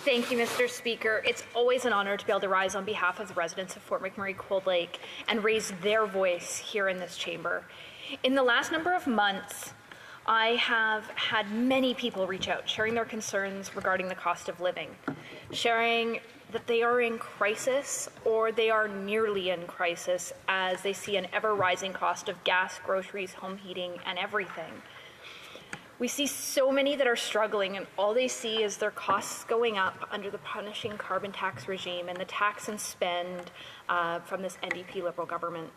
Thank you, Mr. Speaker. It's always an honor to be able to rise on behalf of the residents of Fort McMurray Cold Lake and raise their voice here in this chamber. In the last number of months, I have had many people reach out, sharing their concerns regarding the cost of living, sharing that they are in crisis or they are nearly in crisis as they see an ever-rising cost of gas, groceries, home heating, and everything. We see so many that are struggling, and all they see is their costs going up under the punishing carbon tax regime and the tax and spend from this NDP Liberal government.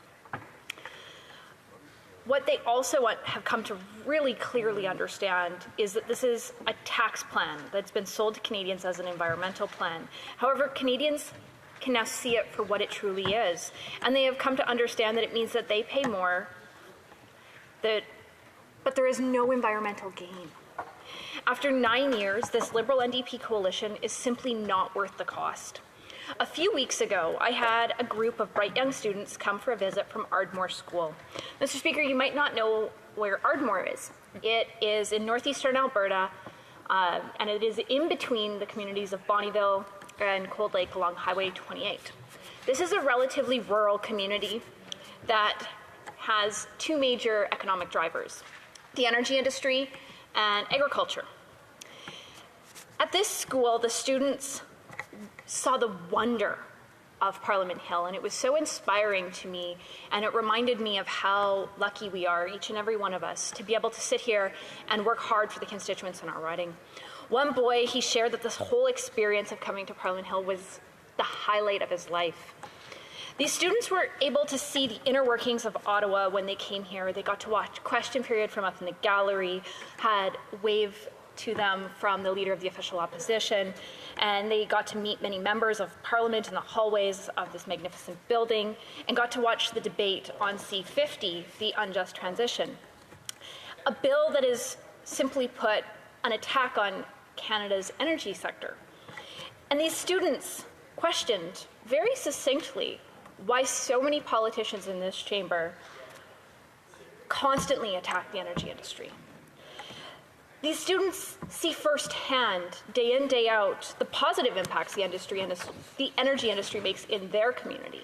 What they also have come to really clearly understand is that this is a tax plan that's been sold to Canadians as an environmental plan. However, Canadians can now see it for what it truly is, and they have come to understand that it means that they pay more, but there is no environmental gain. After 9 years, this Liberal NDP coalition is simply not worth the cost. A few weeks ago, I had a group of bright young students come for a visit from Ardmore School. Mr. Speaker, you might not know where Ardmore is. It is in northeastern Alberta, and it is in between the communities of Bonnyville and Cold Lake along Highway 28. This is a relatively rural community that has two major economic drivers: the energy industry and agriculture. At this school, the students saw the wonder of Parliament Hill, and it was so inspiring to me, and it reminded me of how lucky we are, each and every one of us, to be able to sit here and work hard for the constituents in our riding. One boy, he shared that this whole experience of coming to Parliament Hill was the highlight of his life. These students were able to see the inner workings of Ottawa when they came here. They got to watch question period from up in the gallery, had wave to them from the Leader of the Official Opposition, and they got to meet many members of Parliament in the hallways of this magnificent building, and got to watch the debate on C-50, the unjust transition. A bill that is, simply put, an attack on Canada's energy sector. And these students questioned very succinctly why so many politicians in this chamber constantly attack the energy industry. These students see firsthand, day in, day out, the positive impacts the energy industry makes in their community.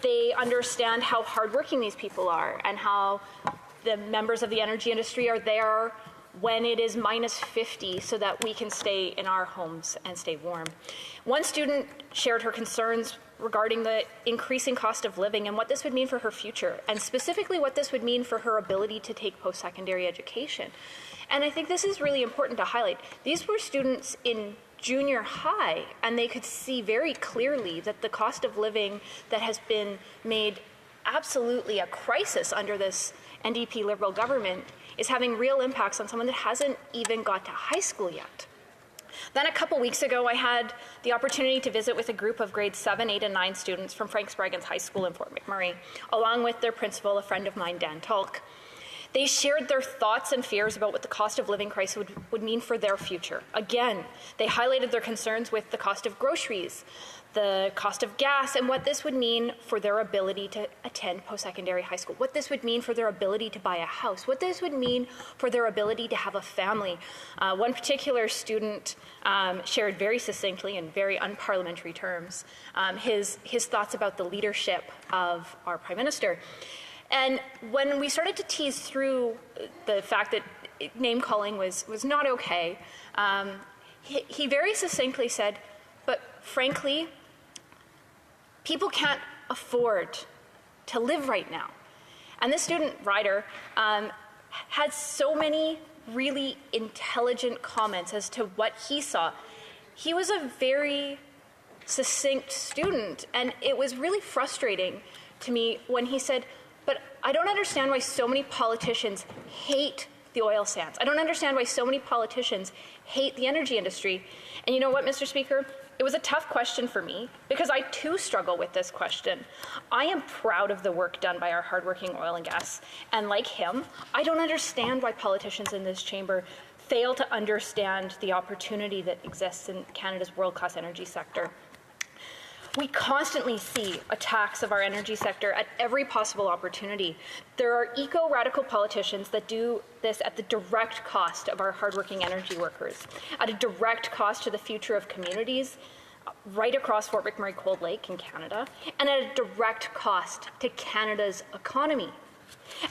They understand how hardworking these people are and how the members of the energy industry are there when it is minus 50 so that we can stay in our homes and stay warm. One student shared her concerns regarding the increasing cost of living and what this would mean for her future, and specifically what this would mean for her ability to take post-secondary education. And I think this is really important to highlight. These were students in junior high, and they could see very clearly that the cost of living that has been made absolutely a crisis under this NDP Liberal government is having real impacts on someone that hasn't even got to high school yet. Then a couple weeks ago, I had the opportunity to visit with a group of grades 7, 8, and 9 students from Frank Spraggins High School in Fort McMurray, along with their principal, a friend of mine, Dan Tulk. They shared their thoughts and fears about what the cost of living crisis would mean for their future. Again, they highlighted their concerns with the cost of groceries, the cost of gas, and what this would mean for their ability to attend post-secondary high school, what this would mean for their ability to buy a house, what this would mean for their ability to have a family. One particular student shared very succinctly in very unparliamentary terms his thoughts about the leadership of our Prime Minister. And when we started to tease through the fact that name-calling was not okay, he very succinctly said, but frankly, people can't afford to live right now. And this student, Ryder, had so many really intelligent comments as to what he saw. He was a very succinct student, and it was really frustrating to me when he said, but I don't understand why so many politicians hate the oil sands. I don't understand why so many politicians hate the energy industry. And you know what, Mr. Speaker? It was a tough question for me because I too struggle with this question. I am proud of the work done by our hardworking oil and gas. And like him, I don't understand why politicians in this chamber fail to understand the opportunity that exists in Canada's world-class energy sector. We constantly see attacks of our energy sector at every possible opportunity. There are eco-radical politicians that do this at the direct cost of our hardworking energy workers, at a direct cost to the future of communities right across Fort McMurray-Cold Lake in Canada, and at a direct cost to Canada's economy.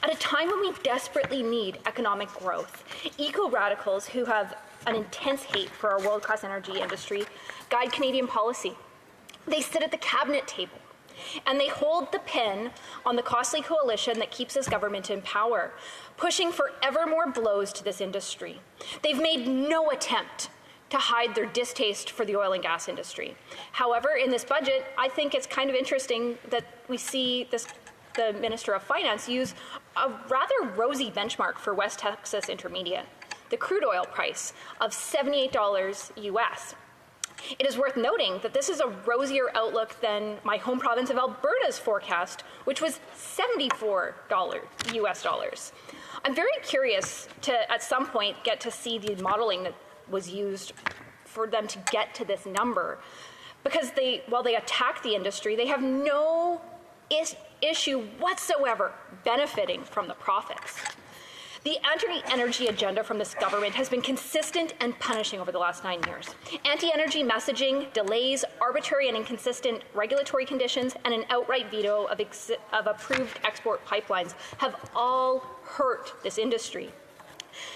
At a time when we desperately need economic growth, eco-radicals who have an intense hate for our world-class energy industry guide Canadian policy. They sit at the cabinet table, and they hold the pen on the costly coalition that keeps this government in power, pushing for ever more blows to this industry. They've made no attempt to hide their distaste for the oil and gas industry. However, in this budget, I think it's kind of interesting that we see the Minister of Finance use a rather rosy benchmark for West Texas Intermediate, the crude oil price of $78 US. It is worth noting that this is a rosier outlook than my home province of Alberta's forecast, which was $74 US dollars. I'm very curious to, at some point, get to see the modeling that was used for them to get to this number, because while they attack the industry, they have no issue whatsoever benefiting from the profits. The anti-energy agenda from this government has been consistent and punishing over the last 9 years. Anti-energy messaging, delays, arbitrary and inconsistent regulatory conditions, and an outright veto of approved export pipelines have all hurt this industry.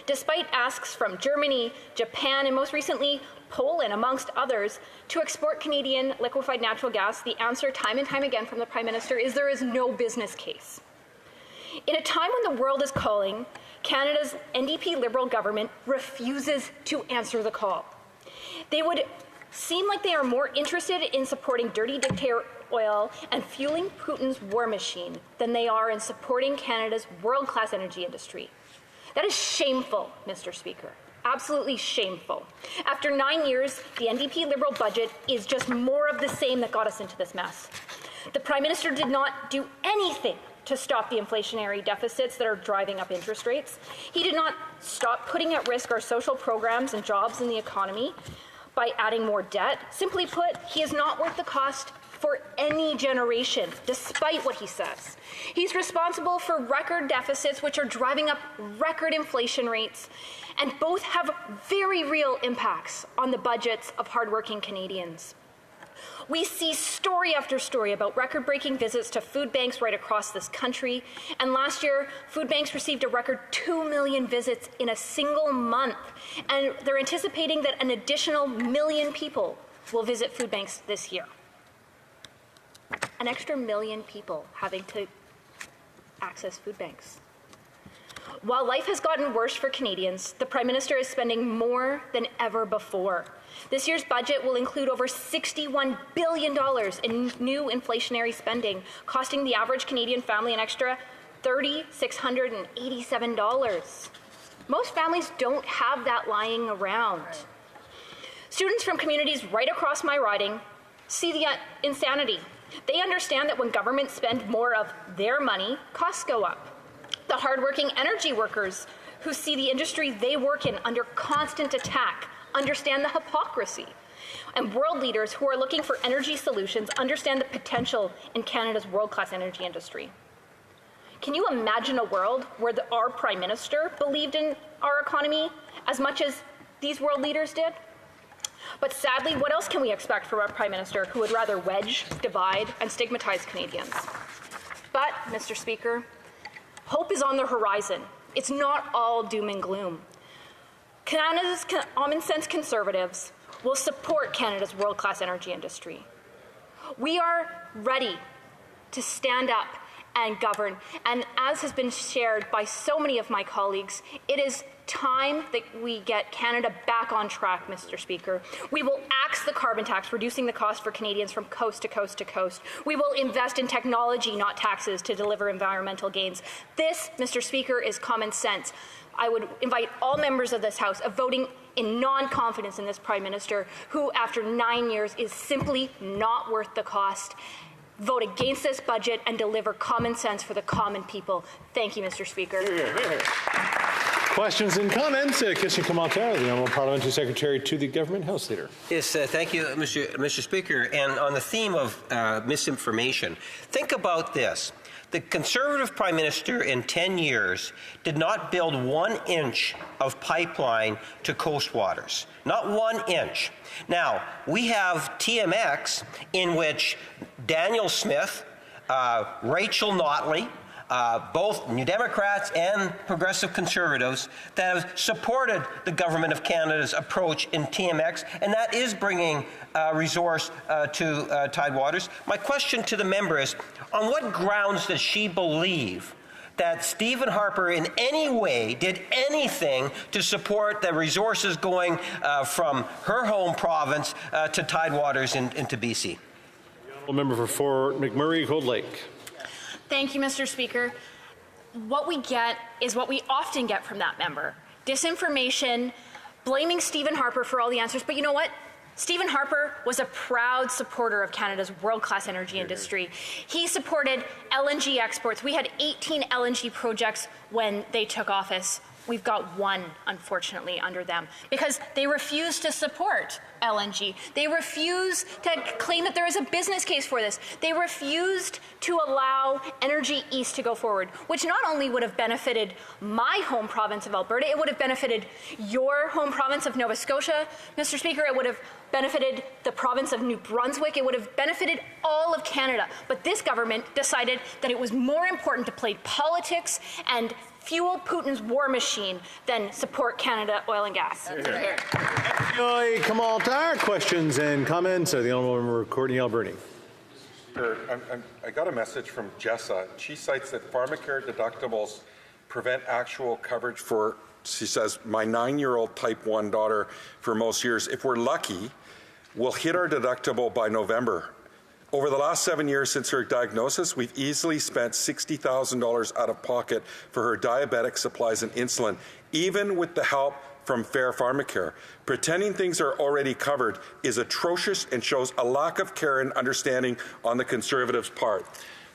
Despite asks from Germany, Japan, and most recently Poland, amongst others, to export Canadian liquefied natural gas, the answer time and time again from the Prime Minister is there is no business case. In a time when the world is calling, Canada's NDP Liberal government refuses to answer the call. They would seem like they are more interested in supporting dirty dictator oil and fueling Putin's war machine than they are in supporting Canada's world-class energy industry. That is shameful, Mr. Speaker. Absolutely shameful. After 9 years, the NDP Liberal budget is just more of the same that got us into this mess. The Prime Minister did not do anything to stop the inflationary deficits that are driving up interest rates. He did not stop putting at risk our social programs and jobs in the economy by adding more debt. Simply put, he is not worth the cost for any generation, despite what he says. He's responsible for record deficits, which are driving up record inflation rates, and both have very real impacts on the budgets of hardworking Canadians. We see story after story about record-breaking visits to food banks right across this country, and last year, food banks received a record 2 million visits in a single month, and they're anticipating that an additional 1 million people will visit food banks this year. An extra 1 million people having to access food banks. While life has gotten worse for Canadians, the Prime Minister is spending more than ever before. This year's budget will include over $61 billion in new inflationary spending, costing the average Canadian family an extra $3,687. Most families don't have that lying around. Students from communities right across my riding see the insanity. They understand that when governments spend more of their money, costs go up. The hardworking energy workers who see the industry they work in under constant attack understand the hypocrisy. And world leaders who are looking for energy solutions understand the potential in Canada's world-class energy industry. Can you imagine a world where our Prime Minister believed in our economy as much as these world leaders did? But sadly, what else can we expect from our Prime Minister who would rather wedge, divide, and stigmatize Canadians? But, Mr. Speaker, hope is on the horizon. It's not all doom and gloom. Canada's common sense Conservatives will support Canada's world-class energy industry. We are ready to stand up and govern. And as has been shared by so many of my colleagues, it is time that we get Canada back on track, Mr. Speaker. We will axe the carbon tax, reducing the cost for Canadians from coast to coast to coast. We will invest in technology, not taxes, to deliver environmental gains. This, Mr. Speaker, is common sense. I would invite all members of this House of voting in non-confidence in this Prime Minister, who after 9 years is simply not worth the cost. Vote against this budget and deliver common sense for the common people. Thank you, Mr. Speaker. Questions and comments? Question commentaire, the Honourable Parliamentary Secretary to the Government House Leader. Yes, thank you, Mr. Speaker. And on the theme of misinformation, think about this. The Conservative Prime Minister in 10 years did not build 1 inch of pipeline to coast waters. Not 1 inch. Now, we have TMX in which Daniel Smith, Rachel Notley, both New Democrats and Progressive Conservatives that have supported the Government of Canada's approach in TMX, and that is bringing resource to Tidewaters. My question to the member is, on what grounds does she believe that Stephen Harper in any way did anything to support the resources going from her home province to Tidewaters into BC? The Honourable Member for Fort McMurray, Cold Lake. Thank you, Mr. Speaker. What we get is what we often get from that member. Disinformation, blaming Stephen Harper for all the answers. But you know what? Stephen Harper was a proud supporter of Canada's world-class energy industry. He supported LNG exports. We had 18 LNG projects when they took office. We've got 1, unfortunately, under them because they refuse to support LNG. They refuse to claim that there is a business case for this. They refused to allow Energy East to go forward, which not only would have benefited my home province of Alberta, it would have benefited your home province of Nova Scotia, Mr. Speaker. It would have benefited the province of New Brunswick. It would have benefited all of Canada. But this government decided that it was more important to play politics and fuel Putin's war machine than support Canada oil and gas. Commentaire, questions and comments. The Honourable Member Courtney Alberni. I got a message from Jessa. She cites that Pharmacare deductibles prevent actual coverage for, she says, my 9-year-old type 1 daughter for most years. If we're lucky, we'll hit our deductible by November. Over the last 7 years since her diagnosis, we've easily spent $60,000 out of pocket for her diabetic supplies and insulin, even with the help from Fair Pharmacare. Pretending things are already covered is atrocious and shows a lack of care and understanding on the Conservatives' part.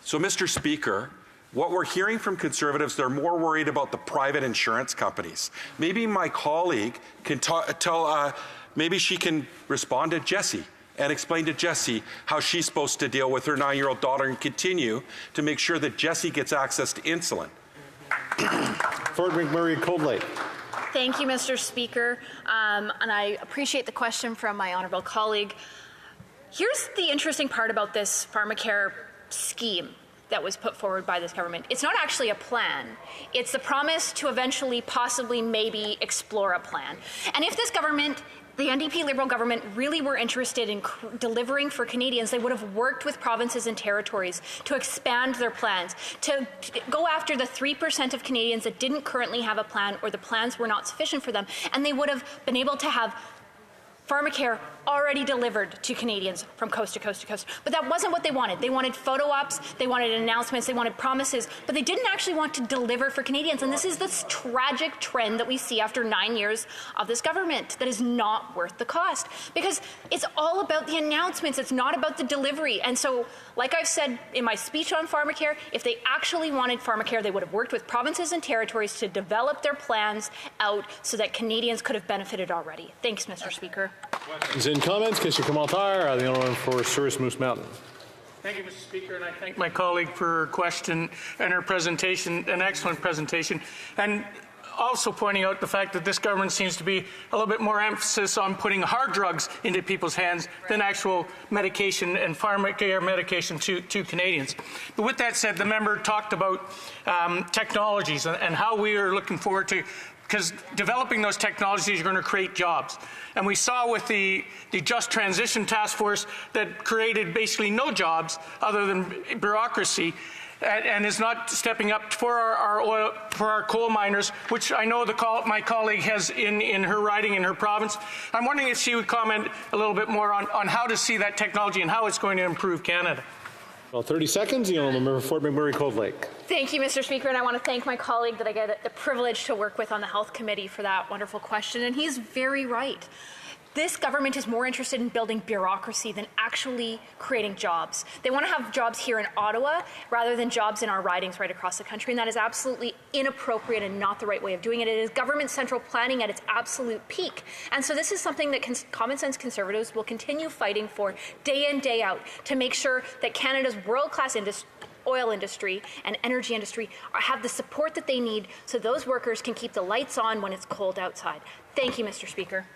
So, Mr. Speaker, what we're hearing from Conservatives, they're more worried about the private insurance companies. Maybe my colleague can maybe she can respond to Jessie and explain to Jessie how she's supposed to deal with her 9-year-old daughter and continue to make sure that Jessie gets access to insulin. Fort McMurray, Cold Lake. Thank you, Mr. Speaker. And I appreciate the question from my honourable colleague. Here's the interesting part about this Pharmacare scheme that was put forward by this government. It's not actually a plan. It's the promise to eventually, possibly, maybe explore a plan. And if this government, the NDP Liberal government, really were interested in delivering for Canadians, they would have worked with provinces and territories to expand their plans, to go after the 3% of Canadians that didn't currently have a plan or the plans were not sufficient for them, and they would have been able to have Pharmacare already delivered to Canadians from coast to coast to coast. But that wasn't what they wanted. They wanted photo ops, they wanted announcements, they wanted promises, but they didn't actually want to deliver for Canadians. And this is this tragic trend that we see after 9 years of this government that is not worth the cost. Because it's all about the announcements, it's not about the delivery. And so, like I've said in my speech on Pharmacare, if they actually wanted Pharmacare, they would have worked with provinces and territories to develop their plans out so that Canadians could have benefited already. Thanks, Mr. Speaker. Questions and comments? Question commentaire. The Honourable for Souris Moose Mountain. Thank you, Mr. Speaker, and I thank my colleague for her question and her presentation, an excellent presentation, and also pointing out the fact that this government seems to be a little bit more emphasis on putting hard drugs into people's hands than actual medication and Pharmacare medication to Canadians. But with that said, the member talked about technologies and how we are looking forward to, because developing those technologies are going to create jobs. And we saw with the Just Transition Task Force that created basically no jobs other than bureaucracy, and is not stepping up for our coal miners, which I know my colleague has in her riding in her province. I'm wondering if she would comment a little bit more on how to see that technology and how it's going to improve Canada. Well, 30 seconds. The Honourable Member for Fort McMurray, Cold Lake. Thank you, Mr. Speaker, and I want to thank my colleague that I get the privilege to work with on the Health Committee for that wonderful question, and he's very right. This government is more interested in building bureaucracy than actually creating jobs. They want to have jobs here in Ottawa rather than jobs in our ridings right across the country, and that is absolutely inappropriate and not the right way of doing it. It is government central planning at its absolute peak. And so this is something that common sense Conservatives will continue fighting for day in, day out, to make sure that Canada's world-class oil industry and energy industry have the support that they need so those workers can keep the lights on when it's cold outside. Thank you, Mr. Speaker.